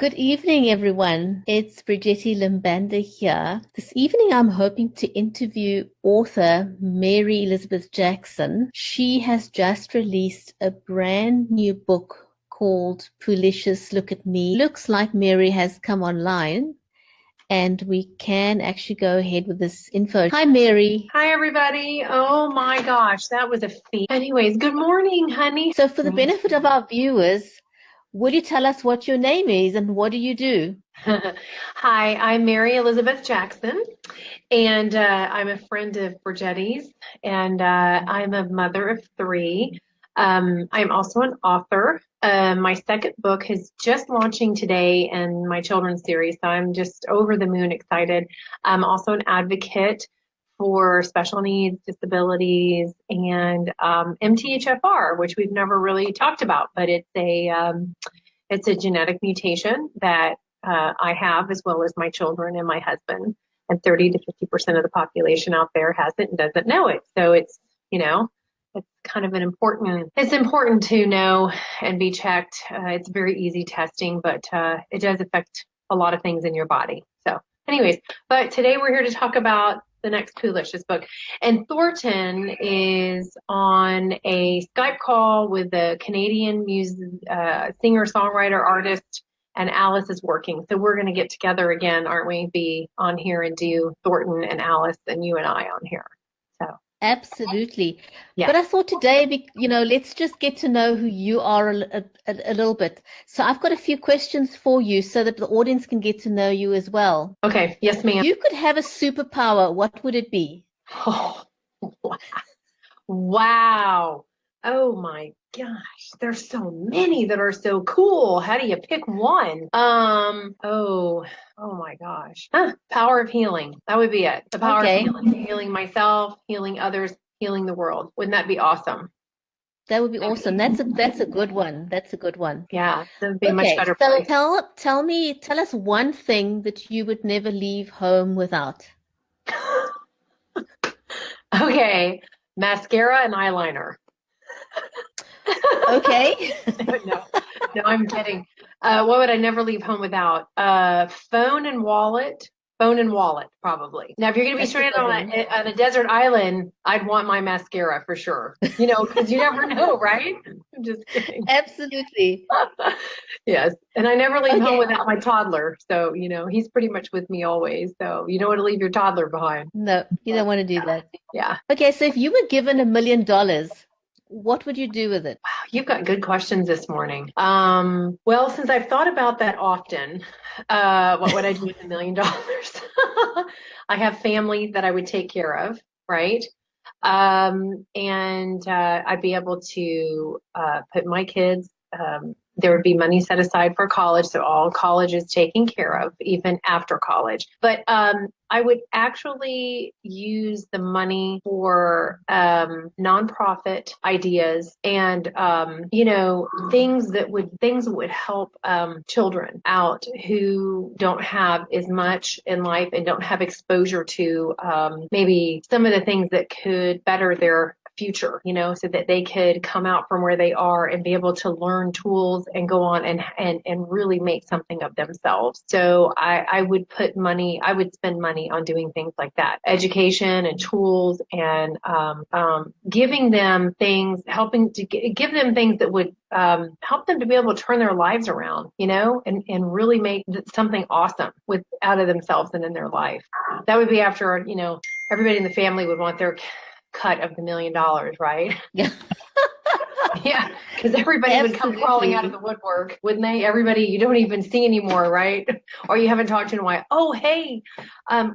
Good evening, everyone. It's Brigitte Limbanda here. This evening, I'm hoping to interview author Mary Elizabeth Jackson. She has just released a brand new book called Poolicious Look at Me. Looks like Mary has come online and we can actually go ahead with this info. Hi, Mary. Hi, everybody. Oh my gosh, that was a feat. Anyways, good morning, honey. So for the benefit of our viewers, will you tell us what your name is and what do you do? Hi, I'm Mary Elizabeth Jackson, and I'm a friend of Brigitte's, and I'm a mother of three. I'm also an author. My second book is just launching today in my children's series, so I'm just over the moon excited. I'm also an advocate for special needs, disabilities, and MTHFR, which we've never really talked about, but it's a genetic mutation that I have, as well as my children and my husband. And 30 to 50% of the population out there has it and doesn't know it. So it's, it's kind of it's important to know and be checked. It's very easy testing, but it does affect a lot of things in your body. So anyways, but today we're here to talk about the next Poohlicious book. And Thornton is on a Skype call with a Canadian singer, songwriter, artist, and Alice is working. So we're going to get together again, aren't we? Be on here and do Thornton and Alice and you and I on here. So Absolutely. yeah. But I thought today, let's just get to know who you are a little bit. So I've got a few questions for you so that the audience can get to know you as well. Okay. Yes, ma'am. You could have a superpower. What would it be? Oh, wow. Oh my gosh. There's so many that are so cool. How do you pick one? Oh my gosh. Power of healing. That would be it. The power of healing. Healing myself, healing others, healing the world. Wouldn't that be awesome? That would be awesome. That's a good one. That's a good one. Yeah, that would be a much better so place. tell us one thing that you would never leave home without. Okay, mascara and eyeliner. Okay. No, I'm kidding. What would I never leave home without? Phone and wallet. Phone and wallet, probably. Now, if you're going to be stranded on a desert island, I'd want my mascara for sure. Because you never know, right? I'm just kidding. Absolutely. Yes. And I never leave home without my toddler. So, he's pretty much with me always. So you don't want to leave your toddler behind. No, you don't want to do that. Yeah. Okay, so if you were given $1 million, what would you do with it? Wow, you've got good questions this morning. Well, since I've thought about that often, what would I do with $1 million? I have family that I would take care of, right? And I'd be able to put my kids, there would be money set aside for college, so all college is taken care of, even after college. But I would actually use the money for nonprofit ideas and things that would help children out who don't have as much in life and don't have exposure to maybe some of the things that could better their future, so that they could come out from where they are and be able to learn tools and go on and really make something of themselves. So I would spend money on doing things like that, education and tools and giving them things, helping to give them things that would help them to be able to turn their lives around, and really make something awesome out of themselves and in their life. That would be after, everybody in the family would want their cut of the $1 million, right? Yeah. Yeah, because everybody would come crawling out of the woodwork, wouldn't they? Everybody you don't even see anymore, right? Or you haven't talked to in a while. Oh, hey,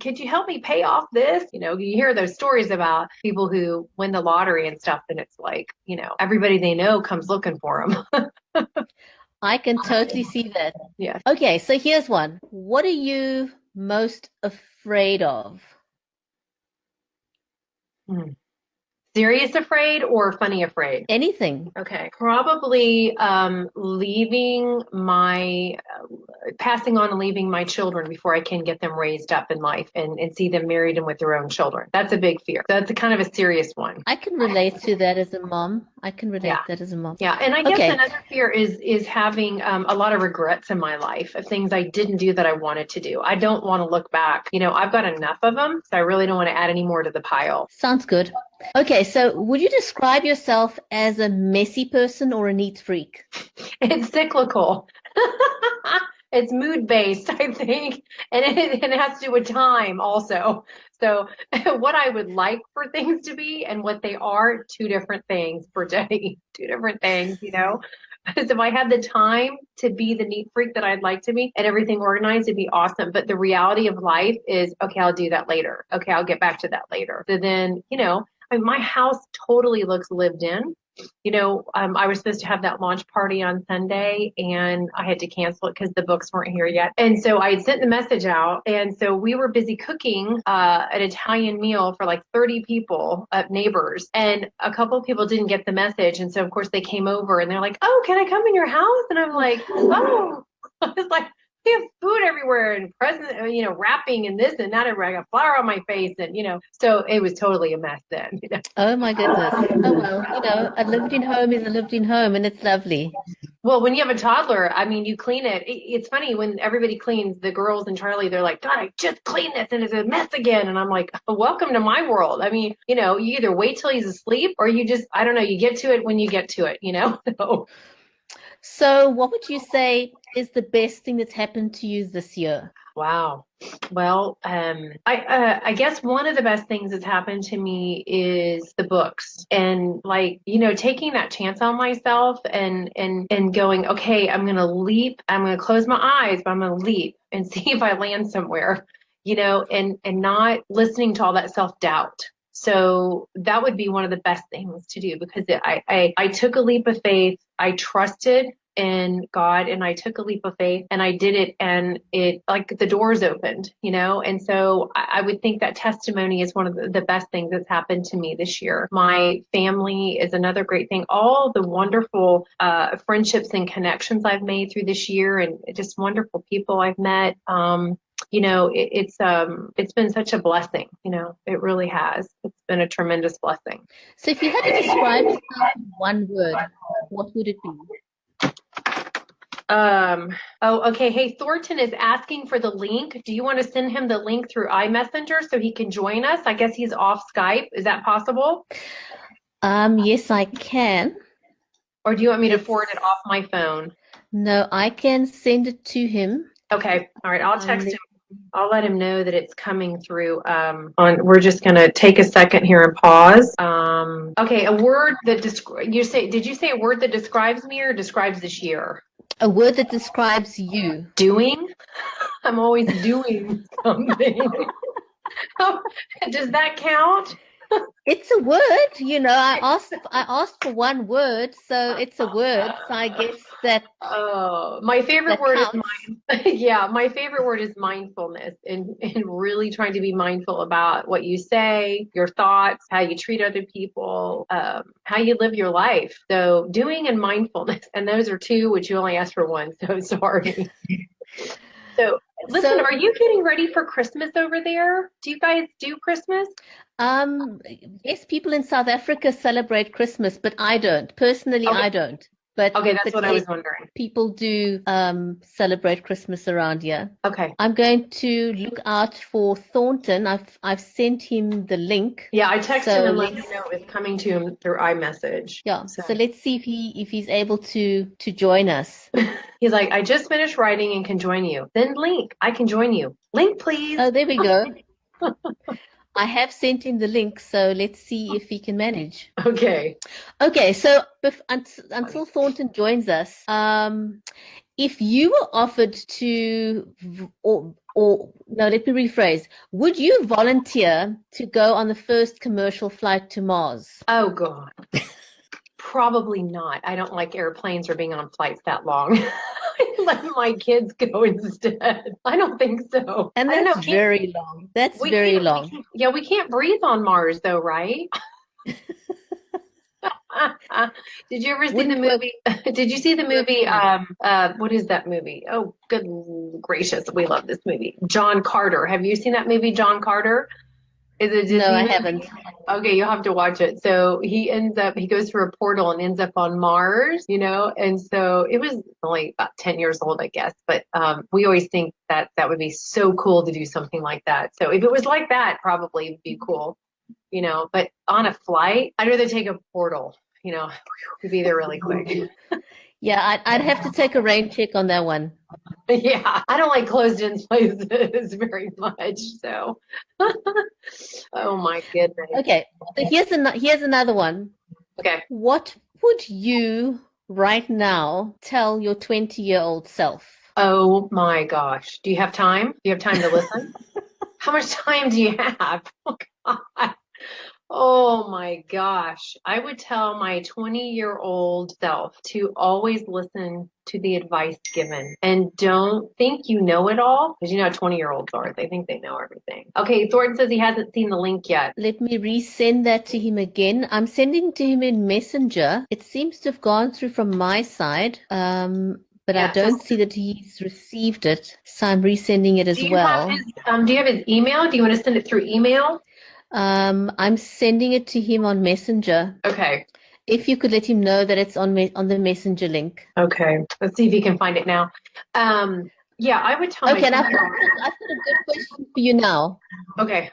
could you help me pay off this? You hear those stories about people who win the lottery and stuff, and it's like, everybody they know comes looking for them. I can totally see that. Yeah. Okay, so here's one. What are you most afraid of? Serious afraid or funny afraid? Anything. Okay. Probably passing on and leaving my children before I can get them raised up in life and see them married and with their own children. That's a big fear. That's a kind of a serious one. I can relate to that as a mom. Yeah. Yeah. And I guess Okay. another fear is having a lot of regrets in my life of things I didn't do that I wanted to do. I don't want to look back. I've got enough of them, so I really don't want to add any more to the pile. Sounds good. Okay, so would you describe yourself as a messy person or a neat freak? It's cyclical. It's mood based, I think, and it has to do with time also. So what I would like for things to be and what they are, two different things for Jenny, two different things, Because if I had the time to be the neat freak that I'd like to be and everything organized, it'd be awesome. But the reality of life is, okay, I'll do that later. Okay, I'll get back to that later. So then, my house totally looks lived in. I was supposed to have that launch party on Sunday and I had to cancel it because the books weren't here yet. And so I had sent the message out. And so we were busy cooking an Italian meal for like 30 people, neighbors. And a couple of people didn't get the message. And so, of course, they came over and they're like, oh, can I come in your house? And I'm like, oh, I was like, we have food everywhere and presents, wrapping and this and that. And I got flour on my face and, so it was totally a mess then. Oh my goodness. Oh well, a lived-in home is a lived-in home and it's lovely. Well, when you have a toddler, I mean, you clean it. It's funny when everybody cleans, the girls and Charlie, they're like, God, I just cleaned this and it's a mess again. And I'm like, welcome to my world. I mean, you either wait till he's asleep or you just, I don't know, you get to it when you get to it, So what would you say is the best thing that's happened to you this year? Wow. Well, I guess one of the best things that's happened to me is the books and taking that chance on myself and going, okay, I'm going to leap. I'm going to close my eyes, but I'm going to leap and see if I land somewhere, and not listening to all that self-doubt. So that would be one of the best things to do because I took a leap of faith. I trusted in God and I took a leap of faith and I did it and it like the doors opened, and so I would think that testimony is one of the best things that's happened to me this year. My family is another great thing. All the wonderful friendships and connections I've made through this year and just wonderful people I've met. It's been such a blessing, it really has. It's been a tremendous blessing. So if you had to describe yourself in one word, what would it be? Okay. Hey, Thornton is asking for the link. Do you want to send him the link through iMessenger so he can join us? I guess he's off Skype. Is that possible? Yes, I can. Or do you want me to forward it off my phone? No, I can send it to him. Okay. All right. I'll text him. I'll let him know that it's coming through. We're just going to take a second here and pause. Okay. A word that did you say a word that describes me or describes this year? A word that describes you. Doing? I'm always doing something. Does that count? It's a word, I asked for one word, so it's a word. So I guess that. Oh, my favorite word is my favorite word is mindfulness and really trying to be mindful about what you say, your thoughts, how you treat other people, how you live your life. So doing and mindfulness, and those are two, which you only asked for one. So sorry. So listen, are you getting ready for Christmas over there? Do you guys do Christmas? Yes, people in South Africa celebrate Christmas, but I don't. Personally, okay. I don't. But okay, that's what I was wondering. People do celebrate Christmas around here. Okay. I'm going to look out for Thornton. I've sent him the link. Yeah, I texted him and let him know it's coming to him through iMessage. Yeah. So let's see if he's able to join us. He's like, I just finished writing and can join you. Send link. I can join you. Link, please. Oh, there we go. I have sent him the link, so let's see if he can manage. Okay. Okay, so until Thornton joins us, if you were offered to, or no, let me rephrase, would you volunteer to go on the first commercial flight to Mars? Oh, God. Probably not. I don't like airplanes or being on flights that long. Let my kids go instead. I don't think so. And that's very long. That's very long. We can't breathe on Mars though, right? Did you ever see the Wouldn't work. movie? Did you see the Work movie? for me. What is that movie? Oh, good gracious, we love this movie. John Carter. Have you seen that movie, John Carter? Is it a No, Disney I movie? haven't. Okay, you'll have to watch it. So he goes through a portal and ends up on Mars, and so it was only about 10 years old, I guess. But we always think that that would be so cool to do something like that. So if it was like that, probably it'd be cool, but on a flight, I'd rather take a portal, to be there really quick. Yeah, I'd have to take a rain check on that one. Yeah, I don't like closed-in places very much. So, oh my goodness. Okay, so here's another one. Okay. What would you right now tell your 20-year-old self? Oh my gosh. Do you have time? Do you have time to listen? How much time do you have? Oh God. Oh my gosh. I would tell my 20-year-old self to always listen to the advice given and don't think you know it all because you know how 20-year-olds are. They think they know everything. Okay, Thornton says he hasn't seen the link yet. Let me resend that to him again. I'm sending to him in Messenger. It seems to have gone through from my side, but I Yeah, just don't see that he's received it. So I'm resending it as do you have well. his do you have his email? Do you want to send it through email? I'm sending it to him on Messenger. Okay. If you could let him know that it's on the Messenger link. Okay. Let's see if he can find it now. Yeah, I would tell my Okay, and I've 20 got, I've got a good question for you now. Okay.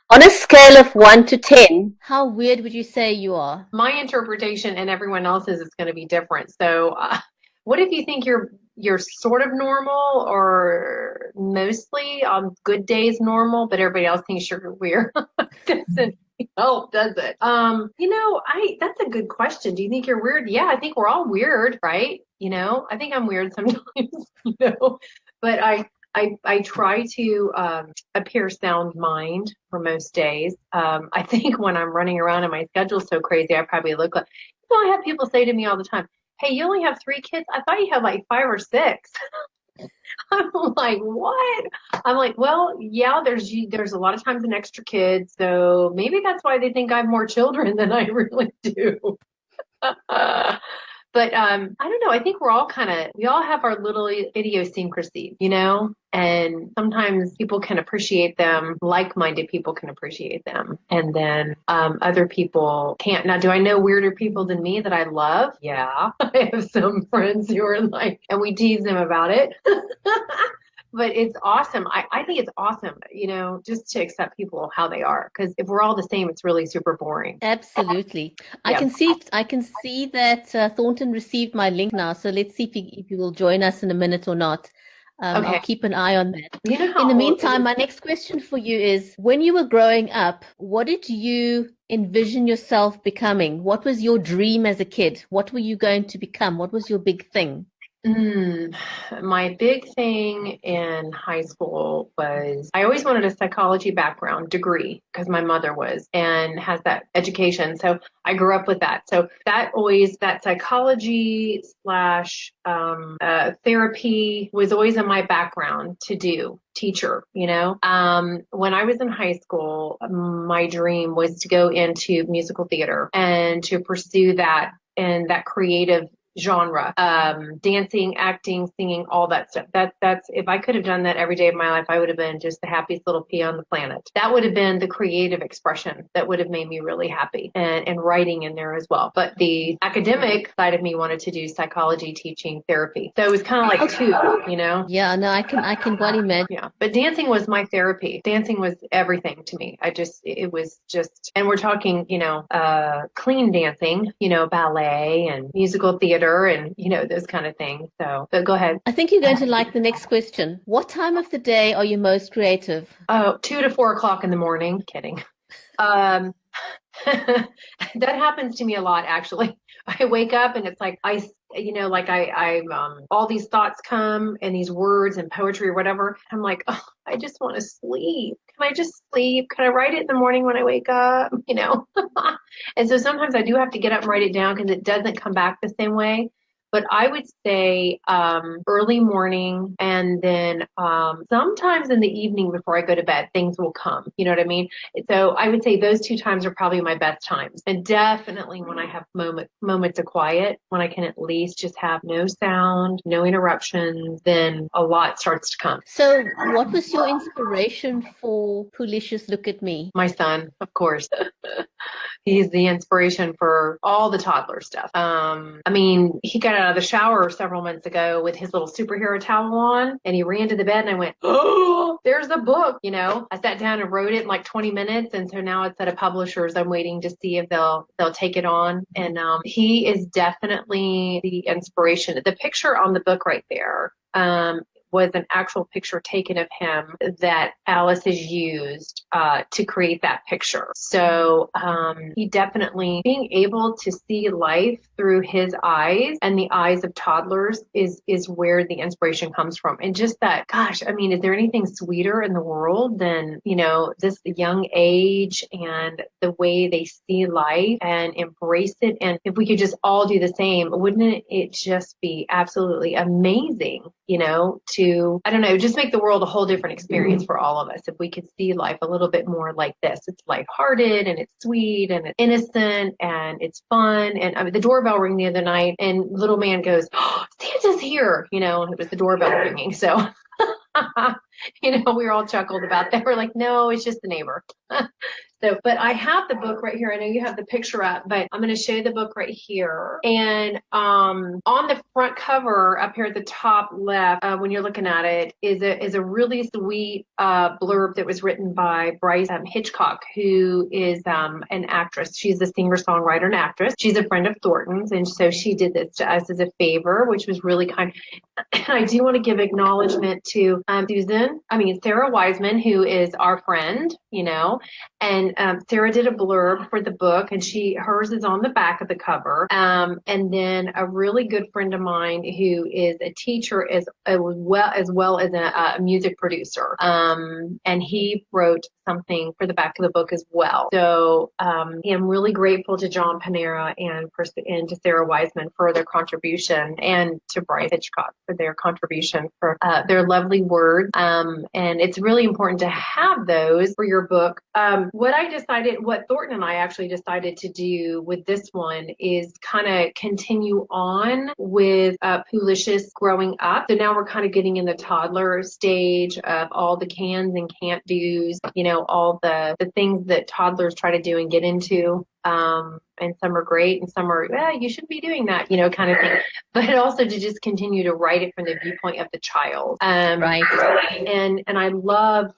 On a scale of 1 to 10, how weird would you say you are? My interpretation and everyone else's is going to be different. So, what if you think you're sort of normal or mostly on good days normal, but everybody else thinks you're weird? Doesn't help, does it? I that's a good question. Do you think you're weird? Yeah, I think we're all weird, right? I think I'm weird sometimes, but I try to appear sound mind for most days. I think when I'm running around and my schedule's so crazy, I probably look like, I have people say to me all the time, "Hey, you only have 3 kids? I thought you had like 5 or 6." I'm like, what? I'm like, well, yeah, there's a lot of times an extra kid, so maybe that's why they think I have more children than I really do. But I don't know. I think we all have our little idiosyncrasies, and sometimes people can appreciate them, like-minded people can appreciate them, and then other people can't. Now, do I know weirder people than me that I love? Yeah, I have some friends who are like, and we tease them about it. But it's awesome. I think it's awesome, just to accept people how they are. Because if we're all the same, it's really super boring. Absolutely. Yeah. I can see that Thornton received my link now. So let's see if he will join us in a minute or not. I'll Okay. keep an eye on that. You know In the how old? meantime, my next question for you is, when you were growing up, what did you envision yourself becoming? What was your dream as a kid? What were you going to become? What was your big thing? My big thing in high school was I always wanted a psychology background degree because my mother was and has that education. So I grew up with that. So that psychology slash therapy was always in my background to do. Teacher, when I was in high school, my dream was to go into musical theater and to pursue that and that creative genre, dancing, acting, singing, all that stuff. That's if I could have done that every day of my life, I would have been just the happiest little pea on the planet. That would have been the creative expression that would have made me really happy, and writing in there as well. But the academic side of me wanted to do psychology, teaching, therapy. So it was kind of like two. Yeah, no, I can well imagine. Yeah, but dancing was my therapy. Dancing was everything to me. It was just, and we're talking, clean dancing, ballet and musical theater and, those kind of things. So, but go ahead. I think you're going to like the next question. What time of the day are you most creative? Oh, 2 to 4 o'clock in the morning. Kidding. Um, that happens to me a lot, actually. I wake up and it's like all these thoughts come and these words and poetry or whatever. I'm like, oh, I just want to sleep. Can I just sleep? Can I write it in the morning when I wake up? And so sometimes I do have to get up and write it down because it doesn't come back the same way. but I would say early morning, and then sometimes in the evening before I go to bed, things will come. You know what I mean? So I would say those 2 times are probably my best times. And definitely when I have moments of quiet, when I can at least just have no sound, no interruptions, then a lot starts to come. So what was your inspiration for Poolicious Look at Me? My son, of course. He's the inspiration for all the toddler stuff. I mean, he got out of the shower several months ago with his little superhero towel on, and he ran to the bed, and I went, "Oh, there's the book." You know, I sat down and wrote it in like 20 minutes, and so now it's at a publisher's. I'm waiting to see if they'll take it on. And he is definitely the inspiration. The picture on the book right there was an actual picture taken of him that Alice has used to create that picture. So he definitely, being able to see life through his eyes and the eyes of toddlers is where the inspiration comes from. And just that, gosh, I mean, is there anything sweeter in the world than, you know, this young age and the way they see life and embrace it? And if we could just all do the same, wouldn't it just be absolutely amazing, you know, to, I don't know, just make the world a whole different experience for all of us if we could see life a little bit more like this. It's lighthearted and it's sweet and it's innocent and it's fun. And I mean, the doorbell rang the other night and little man goes, "Oh, Santa's here," you know, and it was the doorbell ringing. So, you know, we were all chuckled about that. We're like, no, it's just the neighbor. So, but I have the book right here. I know you have the picture up, but I'm going to show you the book right here. And on the front cover up here at the top left, when you're looking at it, is a really sweet blurb that was written by Bryce Hitchcock, who is an actress. She's a singer-songwriter and actress. She's a friend of Thornton's, and so she did this to us as a favor, which was really kind. And I do want to give acknowledgement to Sarah Wiseman, who is our friend, you know, and Sarah did a blurb for the book, and hers is on the back of the cover. And then a really good friend of mine who is a teacher as well as a music producer. And he wrote something for the back of the book as well. So I'm really grateful to John Panera and to Sarah Wiseman for their contribution, and to Bryce Hitchcock for their contribution, for their lovely words. And it's really important to have those for your book. What Thornton and I actually decided to do with this one is kind of continue on with Poohlicious growing up. So now we're kind of getting in the toddler stage of all the cans and can't do's, you know, all the things that toddlers try to do and get into. And some are great and some are, you shouldn't be doing that, you know, kind of thing. But also to just continue to write it from the viewpoint of the child. Right. And I love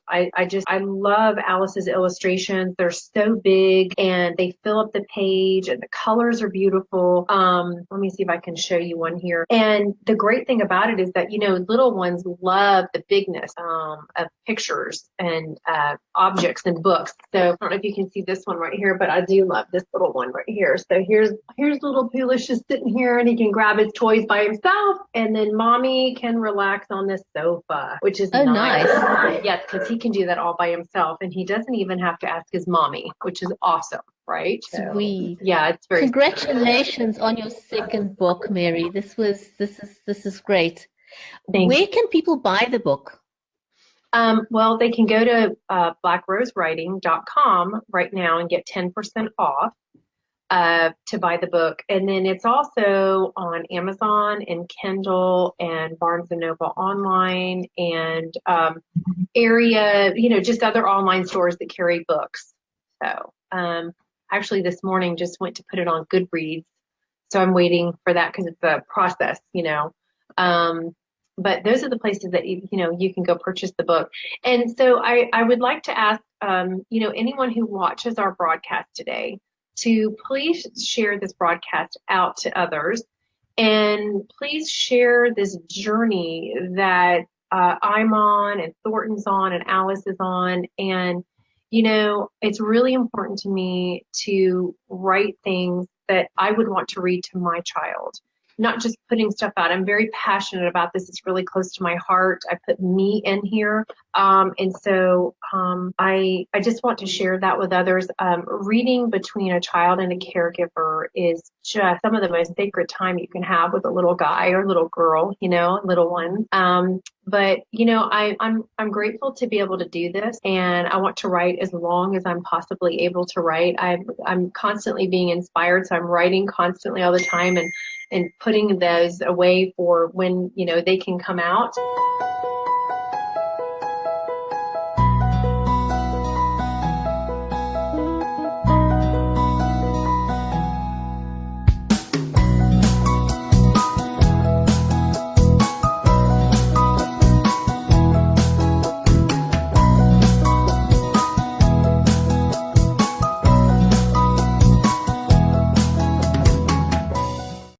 Alice's illustrations. They're so big and they fill up the page and the colors are beautiful. Let me see if I can show you one here. And the great thing about it is that, you know, little ones love the bigness of pictures and objects and books. So I don't know if you can see this one right here, but I do love this little one right here. So here's little Poohlicious sitting here, and he can grab his toys by himself, and then mommy can relax on this sofa, which is nice. Yes, because he can do that all by himself, and he doesn't even have to ask his mommy, which is awesome, right? Sweet. So, yeah, it's very Congratulations on your second book, Mary. This is great. Thanks. Where can people buy the book? Well, they can go to blackrosewriting.com right now and get 10% off to buy the book. And then it's also on Amazon and Kindle and Barnes & Noble online and area, you know, just other online stores that carry books. So actually this morning just went to put it on Goodreads. So I'm waiting for that because it's a process, you know. But those are the places that, you know, you can go purchase the book. And so I would like to ask, you know, anyone who watches our broadcast today to please share this broadcast out to others. And please share this journey that I'm on and Thornton's on and Alice is on. And, you know, it's really important to me to write things that I would want to read to my child. Not just putting stuff out. I'm very passionate about this. It's really close to my heart. I put me in here. And so I just want to share that with others. Reading between a child and a caregiver is just some of the most sacred time you can have with a little guy or little girl, little one. But I'm grateful to be able to do this, and I want to write as long as I'm possibly able to write. I'm constantly being inspired, so I'm writing constantly all the time, and putting those away for when they can come out.